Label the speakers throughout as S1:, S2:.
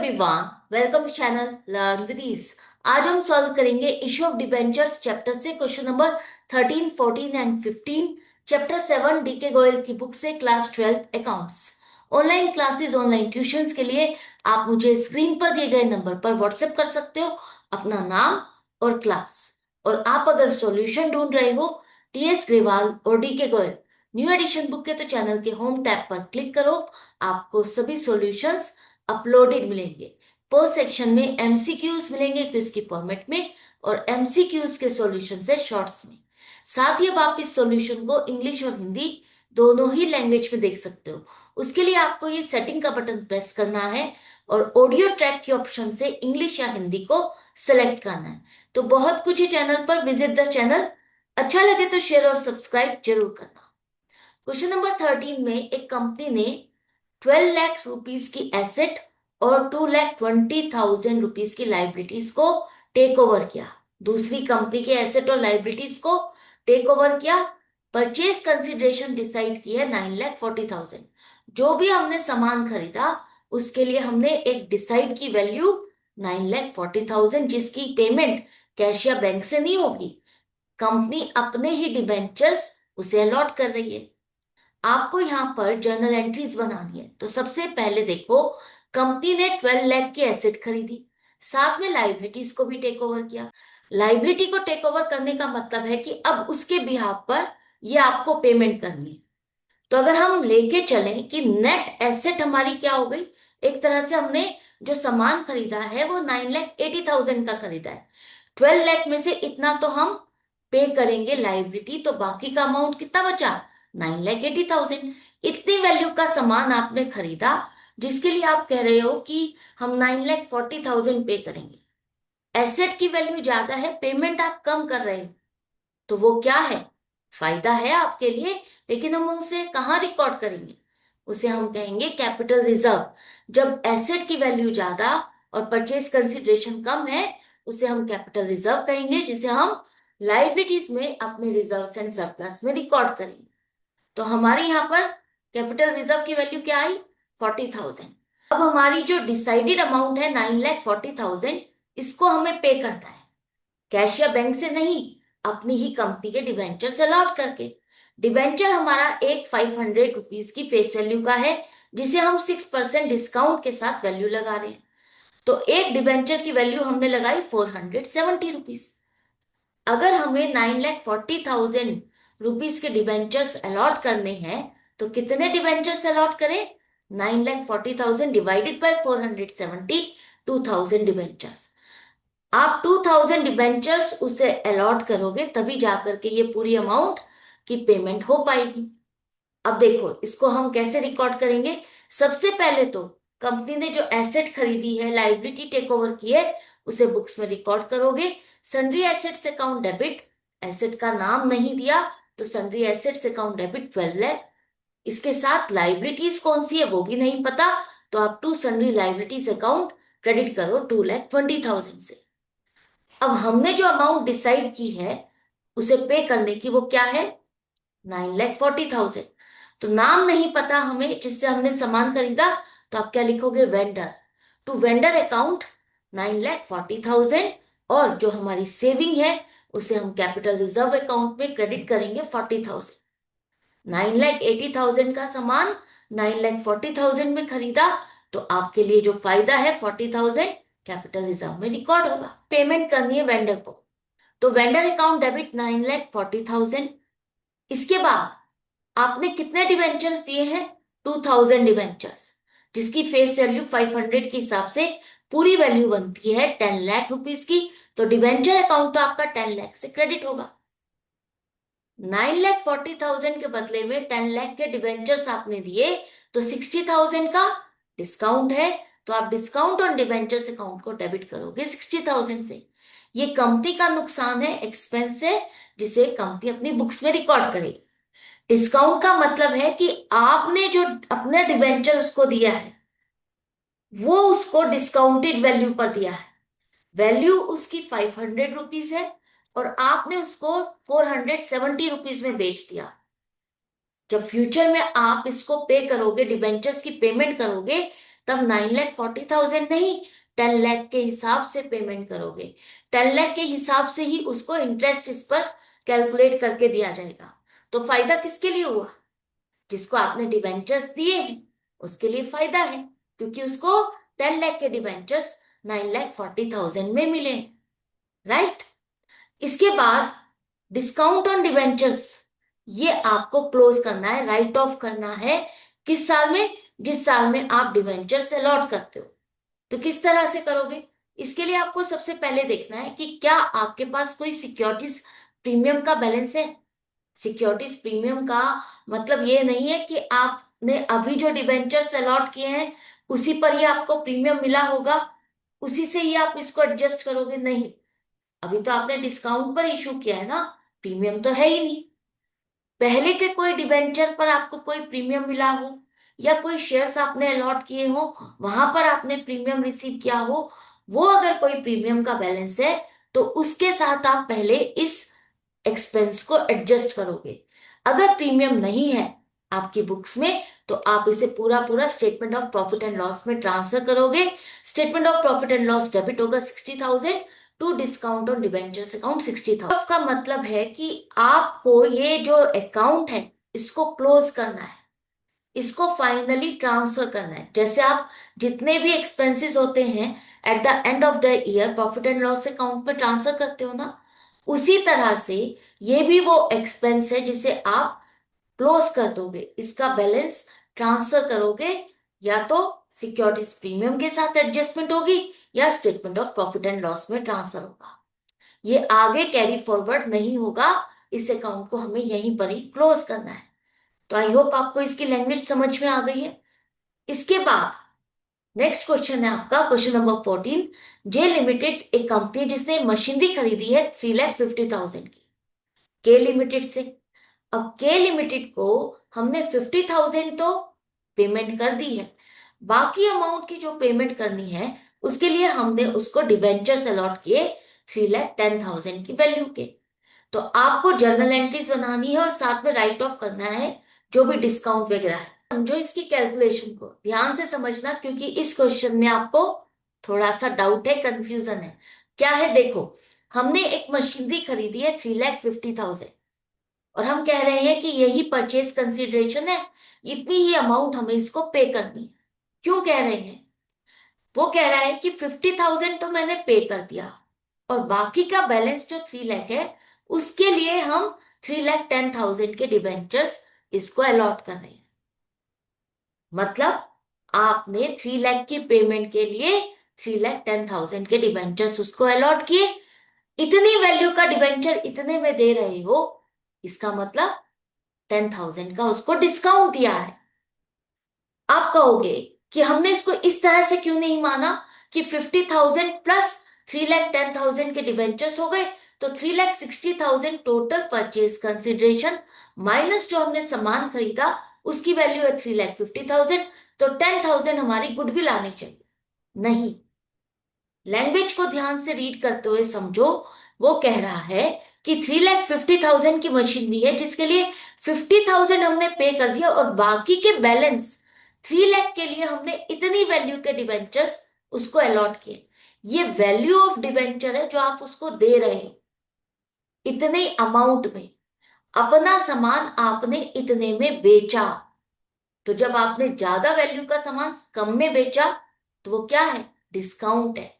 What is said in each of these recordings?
S1: Everyone, welcome to channel learn with ease. आज हम solve करेंगे इशू ऑफ डिबेंचर्स चैप्टर से question number 13, 14 and 15। Chapter 7 DK Goyal की book से class 12 accounts. Online classes, online tuitions के लिए आप मुझे स्क्रीन पर दिए गए नंबर पर व्हाट्सएप कर सकते हो अपना नाम और क्लास। और आप अगर सॉल्यूशन ढूंढ रहे हो टीएस ग्रेवाल और DK Goyal new edition book के, तो चैनल के होम टैब पर क्लिक करो। आपको सभी सॉल्यूशंस अपलोडेड मिलेंगे। पोस्ट सेक्शन में एमसीक्यूज मिलेंगे क्विज की फॉर्मेट में और एमसीक्यूज के सॉल्यूशन से शॉर्ट्स में। साथ ही अब आप इस सॉल्यूशन को इंग्लिश और हिंदी दोनों ही लैंग्वेज में देख सकते हो। उसके लिए आपको ये सेटिंग का बटन प्रेस करना है और ऑडियो ट्रैक के ऑप्शन से इंग्लिश या हिंदी को सिलेक्ट करना है। तो बहुत कुछ है चैनल पर, विजिट द चैनल। अच्छा लगे तो शेयर और सब्सक्राइब जरूर करना। क्वेश्चन नंबर 13 में एक कंपनी ने 12 लाख रुपीस की एसेट और 2,20,000 रुपीस की लाइबिलिटीज को टेक ओवर किया। दूसरी कंपनी के एसेट और लाइबिलिटीज को टेक ओवर किया। परचेज कंसिडरेशन डिसाइड की है 9,40,000। जो भी हमने सामान खरीदा उसके लिए हमने एक डिसाइड की वैल्यू 9,40,000, जिसकी पेमेंट कैश या बैंक से नहीं होगी, कंपनी अपने ही डिबेंचर्स उसे अलॉट कर रही है। आपको यहाँ पर जर्नल एंट्रीज बनानी है। तो सबसे पहले देखो, कंपनी ने 12 लाख की एसेट खरीदी, साथ में लाइबिलिटीज को भी टेक ओवर किया। लाइबिलिटी को टेक ओवर करने का मतलब है कि अब उसके बिहाफ पर ये आपको पेमेंट करनी है। तो अगर हम लेके चलें कि नेट एसेट हमारी क्या हो गई, एक तरह से हमने जो सामान खरीदा है वो 9,80,000 का खरीदा है। 12 लाख में से इतना तो हम पे करेंगे लाइबिलिटी, तो बाकी का अमाउंट कितना बचा, 9,80,000। इतनी वैल्यू का सामान आपने खरीदा जिसके लिए आप कह रहे हो कि हम 9,40,000 पे करेंगे। एसेट की वैल्यू ज्यादा है, पेमेंट आप कम कर रहे हो, तो वो क्या है, फायदा है आपके लिए। लेकिन हम उसे कहाँ रिकॉर्ड करेंगे, उसे हम कहेंगे कैपिटल रिजर्व। जब एसेट की वैल्यू ज्यादा और परचेज कंसिडरेशन कम है, उसे हम कैपिटल रिजर्व कहेंगे, जिसे हम लाइबिलिटीज में अपने रिजर्व एंड सरप्लस में रिकॉर्ड करेंगे। तो हमारे यहाँ पर कैपिटल रिजर्व की वैल्यू क्या आई, 40,000। अब हमारी जो डिसाइडेड अमाउंट है 9,40,000, इसको हमें पे करना है, कैश या बैंक से नहीं, अपनी ही कंपनी के डिबेंचर से अलॉट करके। डिबेंचर हमारा एक 500 रुपीज की फेस वैल्यू का है, जिसे हम 6% डिस्काउंट के साथ वैल्यू लगा रहे हैं। तो एक डिबेंचर की वैल्यू हमने लगाई 470 रुपीज। अगर हमें 9,40,000 रुपीज के डिबेंचर्स अलॉट करने हैं, तो कितने डिबेंचर्स अलॉट करें, 9,40,000 डिवाइडेड बाय 470, 2,000 डिबेंचर्स। आप 2,000 डिबेंचर्स उसे अलॉट करोगे, तभी जाकर के ये पूरी अमाउंट की पेमेंट हो पाएगी। अब देखो इसको हम कैसे रिकॉर्ड करेंगे। सबसे पहले तो कंपनी ने जो एसेट खरीदी है, लाइबिलिटी टेक ओवर की है, उसे बुक्स में रिकॉर्ड करोगे। Sundry assets account debit, asset का नाम नहीं दिया तो sundry assets account debit 12 lakh. इसके साथ लाइबिलिटीज कौन सी है वो भी नहीं पता, तो आप to sundry liabilities account credit करो 2,20,000 से। अब हमने जो अमाउंट डिसाइड की है उसे पे करने की, वो क्या है, 9,40,000। तो नाम नहीं पता हमें जिससे हमने सामान खरीदा, तो आप क्या लिखोगे, वेंडर। To vendor account 9,40,000। और जो हमारी सेविंग है उसे हम कैपिटल रिजर्व अकाउंट में क्रेडिट करेंगे 40,000। 9,80,000 का सामान 9,40,000 में खरीदा, तो आपके लिए जो फायदा है 40,000 कैपिटल रिजर्व में रिकॉर्ड होगा। पेमेंट करनी है वेंडर को, तो वेंडर अकाउंट डेबिट 9,40,000। इसके बाद आपने कितने डिबेंचर्स दिए हैं, 2,000 डिबेंचर्स, जिसकी फेस वैल्यू 500 के हिसाब से पूरी वैल्यू बनती है 10 लाख रुपीस की। तो डिबेंचर अकाउंट तो आपका 10 लाख से क्रेडिट होगा। 9,40,000 के बदले में 10 लाख के डिबेंचर्स आपने दिए, तो 60,000 का डिस्काउंट है, तो आप डिस्काउंट ऑन डिबेंचर्स अकाउंट को डेबिट करोगे 60,000 से। ये कंपनी का नुकसान है, एक्सपेंस है, जिसे कंपनी अपनी बुक्स में रिकॉर्ड करेगी। डिस्काउंट का मतलब है कि आपने जो अपने डिबेंचर उसको दिया है वो उसको डिस्काउंटेड वैल्यू पर दिया है। वैल्यू उसकी 500 रुपीज है और आपने उसको 470 रुपीज में बेच दिया। जब फ्यूचर में आप इसको पे करोगे, डिबेंचर्स की पेमेंट करोगे, तब 9,40,000 नहीं, 10 लाख के हिसाब से पेमेंट करोगे। 10 लाख के हिसाब से ही उसको इंटरेस्ट इस पर कैलकुलेट करके दिया जाएगा। तो फायदा किसके लिए हुआ? जिसको आपने डिवेंचर्स दिए हैं उसके लिए फायदा है, क्योंकि उसको 10 लाख के डिवेंचर्स 9,40,000 में मिले, राइट। इसके बाद डिस्काउंट ऑन डिवेंचर्स, ये आपको क्लोज करना है, राइट ऑफ करना है। किस साल में? जिस साल में आप डिवेंचर्स अलॉट करते हो। तो किस तरह से करोगे? इसके लिए आपको सबसे पहले देखना है कि क्या आपके पास कोई सिक्योरिटीज प्रीमियम का बैलेंस है। सिक्योरिटीज प्रीमियम का मतलब ये नहीं है कि आपने अभी जो डिबेंचर्स अलॉट किए हैं उसी पर ही आपको प्रीमियम मिला होगा, उसी से ही आप इसको एडजस्ट करोगे, नहीं। अभी तो आपने डिस्काउंट पर इशू किया है ना, प्रीमियम तो है ही नहीं। पहले के कोई डिबेंचर पर आपको कोई प्रीमियम मिला हो, या कोई शेयर्स आपने अलॉट किए हो, वहां पर आपने प्रीमियम रिसीव किया हो, वो अगर कोई प्रीमियम का बैलेंस है तो उसके साथ आप पहले इस एक्सपेंस को एडजस्ट करोगे। अगर प्रीमियम नहीं है आपकी बुक्स में तो आप इसे पूरा पूरा statement of profit and loss में ट्रांसफर करोगे। Statement of profit and loss debit होगा 60,000 to discount on debentures account 60,000 का मतलब है कि आपको ये जो अकाउंट है इसको क्लोज करना है, इसको फाइनली ट्रांसफर करना है। जैसे आप जितने भी एक्सपेंसेस होते हैं at the end of the year profit and loss account में ट्रांसफर करते हो ना, उसी तरह से ये भी वो एक्सपेंस है जिसे आप क्लोज कर दोगे, इसका बैलेंस ट्रांसफर करोगे। या तो सिक्योरिटीज प्रीमियम के साथ एडजस्टमेंट होगी या statement of profit and loss में ट्रांसफर होगा। ये आगे कैरी फॉरवर्ड नहीं होगा, इस अकाउंट को हमें यहीं पर ही क्लोज करना है। तो आई होप आपको इसकी लैंग्वेज समझ में आ गई है। इसके बाद नेक्स्ट क्वेश्चन है आपका क्वेश्चन नंबर 14। जे लिमिटेड एक कंपनी जिसने मशीनरी खरीदी है 3,50,000 की, के लिमिटेड से। अब के लिमिटेड को हमने 50,000 तो पेमेंट कर दी है, बाकी अमाउंट की जो पेमेंट करनी है उसके लिए हमने उसको डिबेंचर्स अलॉट किए 3,10,000 की वैल्यू के। तो आपको जर्नल एंट्रीज बनानी है और साथ में राइट ऑफ करना है जो भी डिस्काउंट वगैरह है। समझो इसकी कैलकुलेशन को, ध्यान से समझना, क्योंकि इस क्वेश्चन में आपको थोड़ा सा डाउट है, कंफ्यूजन है। क्या है देखो, हमने एक मशीनरी खरीदी है 3,50,000 और हम कह रहे हैं कि यही परचेज कंसिडरेशन है, इतनी ही अमाउंट हमें इसको पे करनी है। क्यों कह रहे हैं? वो कह रहा है कि 50,000 तो मैंने पे कर दिया और बाकी का बैलेंस जो 3 लाख है उसके लिए हम 3,10,000 के डिबेंचर्स इसको अलॉट कर रहे हैं। मतलब आपने 3 लाख की पेमेंट के लिए 3,10,000 के डिबेंचर्स उसको अलॉट किए। इतनी वैल्यू का डिबेंचर इतने में दे रहे हो, इसका मतलब 10,000 का उसको डिस्काउंट दिया है। आप कहोगे कि हमने इसको इस तरह से क्यों नहीं माना कि 50,000 प्लस 3,10,000 के डिबेंचर्स हो गए, तो 3,60,000 टोटल परचेज कंसिडरेशन माइनस जो हमने सामान खरीदा उसकी वैल्यू है 3,50,000, तो 10,000 हमारी गुडविल आनी चाहिए। नहीं, लैंग्वेज को ध्यान से रीड करते हुए समझो। वो कह रहा है कि 3,50,000 की मशीनरी है जिसके लिए 50,000 हमने पे कर दिया और बाकी के बैलेंस 3 लाख के लिए हमने इतनी वैल्यू के डिबेंचर्स उसको अलॉट किए। ये वैल्यू ऑफ डिबेंचर है जो आप उसको दे रहे हो इतने अमाउंट में। अपना सामान आपने इतने में बेचा, तो जब आपने ज्यादा वैल्यू का सामान कम में बेचा तो वो क्या है? डिस्काउंट है।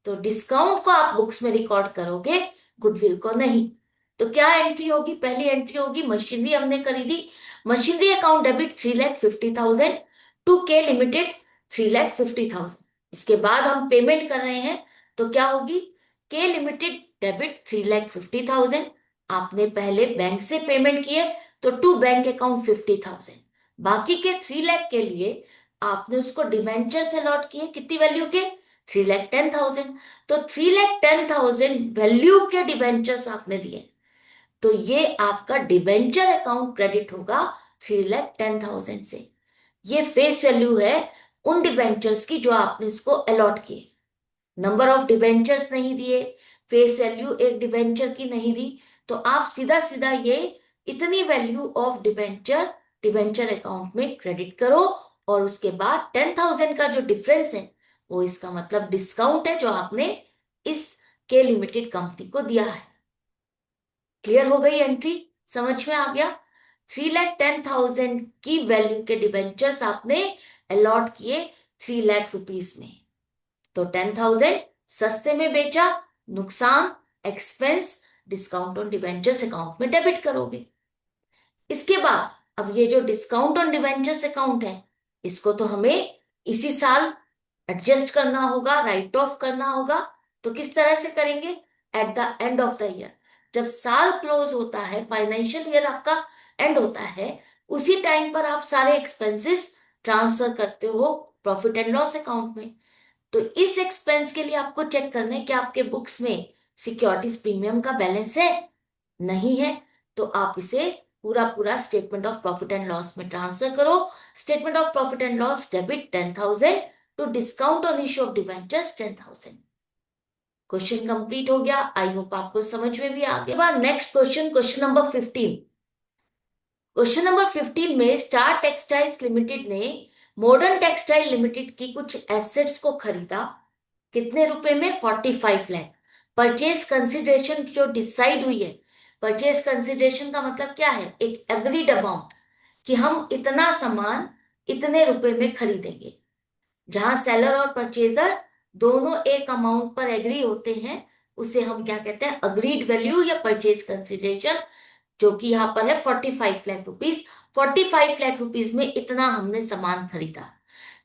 S1: तो डिस्काउंट को आप बुक्स में रिकॉर्ड करोगे, गुडविल को नहीं। तो क्या एंट्री होगी? पहली एंट्री होगी मशीनरी हमने खरीदी, मशीनरी अकाउंट डेबिट 3,50,000 टू के लिमिटेड 3,50,000। इसके बाद हम पेमेंट कर रहे हैं तो क्या होगी? के लिमिटेड डेबिट 3,50,000, आपने पहले बैंक से पेमेंट किए तो टू बैंक अकाउंट 50,000। बाकी के 3 लाख के लिए आपने उसको डिवेंचर से अलॉट किए, कितनी वैल्यू के? 3,10,000। तो 3,10,000 वैल्यू के डिवेंचर्स आपने दिए, तो ये आपका डिवेंचर अकाउंट क्रेडिट होगा 3,10,000 से। ये फेस वैल्यू है उन डिवेंचर्स की जो आपने इसको अलॉट किए। नंबर ऑफ डिवेंचर्स नहीं दिए, फेस वैल्यू एक डिवेंचर की नहीं दी, तो आप सीधा सीधा ये इतनी value of debenture debenture account में क्रेडिट करो और उसके बाद 10,000 का जो डिफरेंस है वो इसका मतलब डिस्काउंट है जो आपने इस के लिमिटेड कंपनी को दिया है। क्लियर हो गई एंट्री? समझ में आ गया? 3,10,000 की वैल्यू के डिबेंचर्स आपने अलॉट किए 3 लाख रुपीज में। तो 10,000 सस्ते में बेचा, नुकसान expense discount on debentures account में डेबिट करोगे। इसके बाद अब ये जो डिस्काउंट ऑन डिबेंचर्स अकाउंट है इसको तो हमें इसी साल एडजस्ट करना होगा, राइट ऑफ करना होगा। तो किस तरह से करेंगे? At the end of the year, जब साल क्लोज होता है, फाइनेंशियल ईयर आपका एंड होता है, उसी टाइम पर आप सारे एक्सपेंसेस ट्रांसफर करते हो प्रॉफिट एंड लॉस अकाउंट में। तो इस एक्सपेंस के लिए आपको चेक करना है कि आपके बुक्स में सिक्योरिटीज प्रीमियम का बैलेंस है, नहीं है, तो आप इसे पूरा पूरा statement of profit and loss में ट्रांसफर करो। Statement of profit and loss debit 10,000 to discount on issue of debentures 10,000। Question complete हो गया। आई होप आपको समझ में भी आ गया। Next question, question number 15। Question number 15 में स्टार टेक्सटाइल्स लिमिटेड ने मॉडर्न टेक्सटाइल लिमिटेड की कुछ एसेट्स को खरीदा। कितने रुपए में? 45 लाख। परचेज कंसिडरेशन जो डिसाइड हुई है, परचेज कंसिडरेशन का मतलब क्या है? एक एग्रीड अमाउंट कि हम इतना सामान इतने रुपए में खरीदेंगे। जहां सेलर और परचेजर दोनों एक अमाउंट पर एग्री होते हैं उसे हम क्या कहते हैं? अग्रीड वैल्यू या परचेज कंसिडरेशन, जो कि यहाँ पर है 45 लाख रुपीज। 45 लाख रुपीज में इतना हमने सामान खरीदा,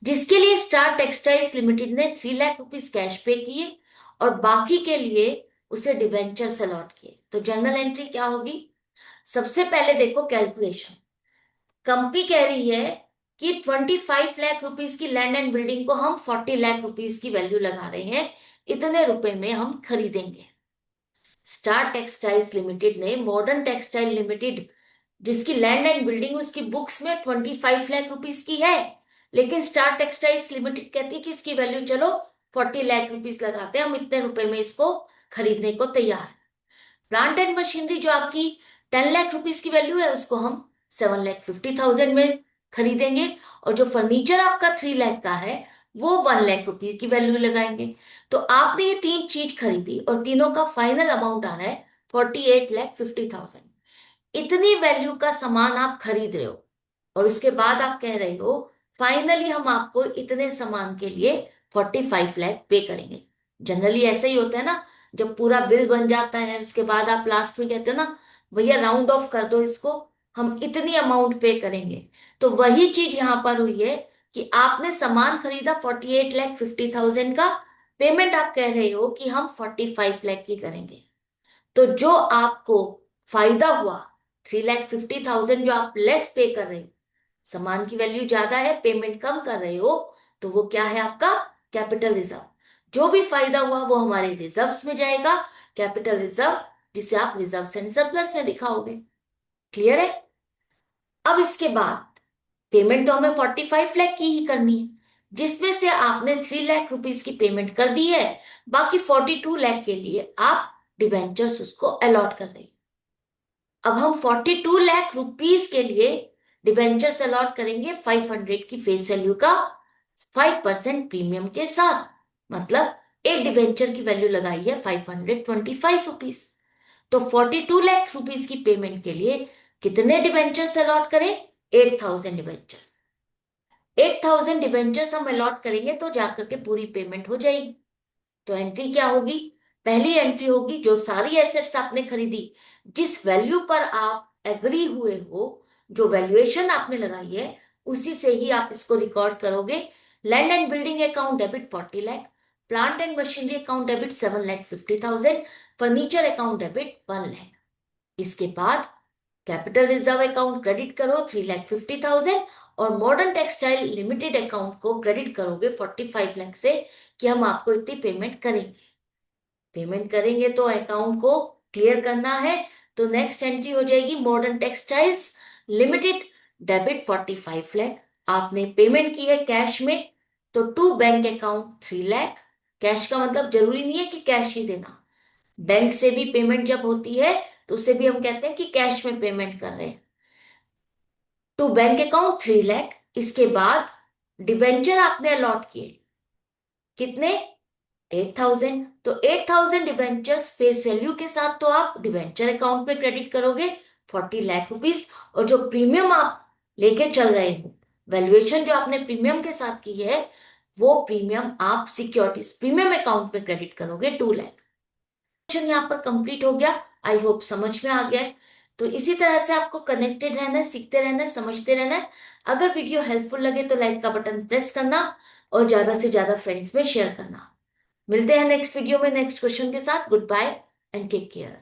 S1: जिसके लिए स्टार टेक्सटाइल्स लिमिटेड ने 3 लाख रुपीज कैश पे किए और बाकी के लिए उसे डिबेंचर अलॉट किए। तो जर्नल एंट्री क्या होगी? सबसे पहले देखो कैलकुलेशन। कंपनी कह रही है कि 25 लाख रुपीज की लैंड एंड बिल्डिंग को हम 40 लाख रुपीज की वैल्यू लगा रहे हैं, इतने रुपए में हम खरीदेंगे। स्टार टेक्सटाइल्स लिमिटेड ने मॉडर्न टेक्सटाइल लिमिटेड, जिसकी लैंड एंड बिल्डिंग उसकी बुक्स में 25 लाख रुपीज की है, लेकिन स्टार टेक्सटाइल्स लिमिटेड कहती है कि इसकी वैल्यू चलो 40 लाख रुपीज लगाते हैं, हम इतने रुपए में इसको खरीदने को तैयार है। प्लांट एंड मशीनरी जो आपकी 10 लाख रुपीज की वैल्यू है उसको हम 7,50,000 में खरीदेंगे, और जो फर्नीचर आपका 3 लाख का है वो 1 लाख रुपीज की वैल्यू लगाएंगे। तो आपने ये तीन चीज खरीदी और तीनों का फाइनल अमाउंट आ रहा है 48,50,000। इतनी वैल्यू का सामान आप खरीद रहे हो और उसके बाद आप कह रहे हो फाइनली हम आपको इतने सामान के लिए 45 लाख पे करेंगे। जनरली ऐसा ही होता है ना, जब पूरा बिल बन जाता है उसके बाद आप लास्ट में कहते हो ना, भैया राउंड ऑफ कर दो इसको, हम इतनी अमाउंट पे करेंगे। तो वही चीज यहां पर हुई है कि आपने सामान खरीदा 48,50,000 का, पेमेंट आप कह रहे हो कि हम 45 लाख की करेंगे। तो जो आपको फायदा हुआ 3,50,000 जो आप लेस पे कर रहे हो, सामान की वैल्यू ज्यादा है, पेमेंट कम कर रहे हो, तो वो क्या है? आपका कैपिटल रिजर्व। जो भी फायदा हुआ वो हमारे रिजर्व्स में जाएगा, कैपिटल रिजर्व, जिसे आप रिजर्व एंड सरप्लस में दिखाओगे। क्लियर है? अब इसके बाद पेमेंट तो हमें 45 लाख की ही करनी है, जिसमें से आपने 3 लाख रुपीज की पेमेंट कर दी है, बाकी 42 लाख के लिए आप डिबेंचर्स उसको अलॉट कर रहे हैं। अब हम 42 लाख रुपीज के लिए डिबेंचर्स अलॉट करेंगे 500 की फेस वैल्यू का 5% प्रीमियम के साथ। मतलब एक डिबेंचर की वैल्यू लगाई है 525 रुपीज। तो 42 लाख रुपीज की पेमेंट के लिए कितने डिबेंचर्स अलॉट करें? 8,000 डिबेंचर्स। 8,000 डिबेंचर्स हम अलॉट करेंगे तो जाकर के पूरी पेमेंट हो जाएगी। तो एंट्री क्या होगी? पहली एंट्री होगी जो सारी एसेट्स आपने खरीदी, जिस वैल्यू पर आप एग्री हुए हो, जो वैल्यूएशन आपने लगाई है उसी से ही आप इसको रिकॉर्ड करोगे। Land and building account debit 40 lakh, plant and machinery account debit 7,50,000, furniture account debit 1 lakh. इसके बाद कैपिटल रिजर्व अकाउंट क्रेडिट करो 3,50,000 और मॉडर्न टेक्सटाइल लिमिटेड अकाउंट को क्रेडिट करोगे 45 लाख से, कि हम आपको इतनी पेमेंट करेंगे। पेमेंट करेंगे तो अकाउंट को क्लियर करना है। तो नेक्स्ट एंट्री हो जाएगी modern textiles limited debit 45 lakh. आपने पेमेंट की है कैश में, तो to bank account 3 lakh. Cash का मतलब जरूरी नहीं है कि कैश ही देना, बैंक से भी पेमेंट जब होती है तो उसे भी हम कहते हैं कि कैश में पेमेंट कर रहे हैं। To bank account 3 lakh. इसके बाद डिबेंचर आपने अलॉट किए कितने, 8,000। तो 8,000 डिबेंचर्स फेस वैल्यू के साथ तो आप डिबेंचर अकाउंट पे क्रेडिट करोगे 40 लाख रुपीस। और जो प्रीमियम आप लेके चल रहे हो, वैल्यूएशन जो आपने प्रीमियम के साथ की है, वो प्रीमियम आप सिक्योरिटीज प्रीमियम अकाउंट में क्रेडिट करोगे 2 लाख। क्वेश्चन यहाँ पर कंप्लीट हो गया। आई होप समझ में आ गया है। तो इसी तरह से आपको कनेक्टेड रहना है, सीखते रहना है, समझते रहना है। अगर वीडियो हेल्पफुल लगे तो लाइक का बटन प्रेस करना और ज्यादा से ज्यादा फ्रेंड्स में शेयर करना। मिलते हैं नेक्स्ट वीडियो में नेक्स्ट क्वेश्चन के साथ। Good bye and take care.